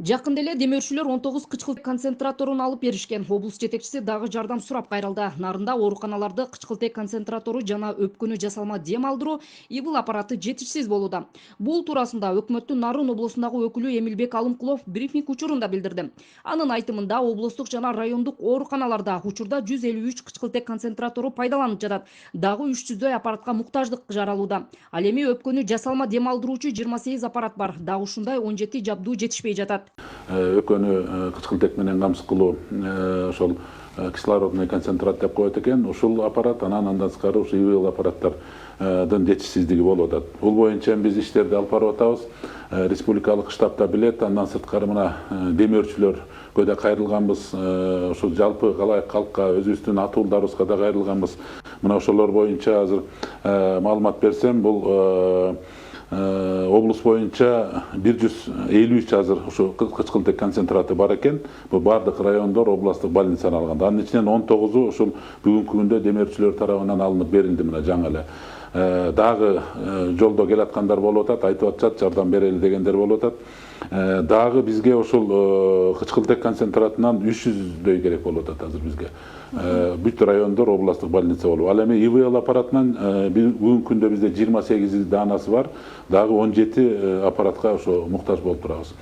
Жакында эле демөөрчүлөр 19 кычкыл концентраторун алып беришкен. Облус жетекчиси дагы жардам сурап кайрылды. Нарында ооруканаларда кычкылтек концентратору жана өпкөнү жасалма дем алдыруу ИБЛ аппараты жетишсиз болууда. Бул туурасында өкмөттүн Нарын облусундагы өкүлү Эмилбек Алымкулов брифинг учурунда билдирди. Анын айтымында облустук жана райондук ооруканаларда учурда 153 кычкылтек концентратору пайдаланып жатат. Дагы 300дөй аппаратка муктаждык жаралууда. Ал эми өпкөнү жасалма дем алдыруучу 28 аппарат бар. Дагы ушундай 17 жабдуу жетишпей жатат. Өкөнү кычкылтек менен камсыз кылуу ошол кислородный концентрат деп коет экен. Ушул аппарат андан тышкары ушу ИВЛ аппараттардын жетишсиздиги болуп атат. Бул боюнча биз иштерди алып барып атабыз. Республикалык штабта билет, андан сырткары мына демөөрчүлөргө да кайрылганбыз. Ушул жалпы калкка өзүбүздүн атуулдарыбызга да кайрылганбыз. Мына ошолор боюнча азыр маалымат берсем, бул облус боюнча 153 азыр ушу кычкылтек концентраты бар экен. Бул бардык райондор областтык больницаны алганда. Анын ичинен 19-у ушул бүгүнкү күндө демөөрчүлөр тарабынан алынып берилди мына жаңы эле. Дагы жолдо келаткандар болуп атат, айтып атышат, жардам берели дегендер болуп атат. Дагы бизге ушул кычкылтек концентратынан 300дөй керек болуп атат азыр бизге. Бүт райондор областтык больница болуп. Ал эми ИВЛ аппаратынан бүгүнкү күндө бизде 28 данасы бар. Дагы 17 аппаратка ошо муктаж болуп турабыз.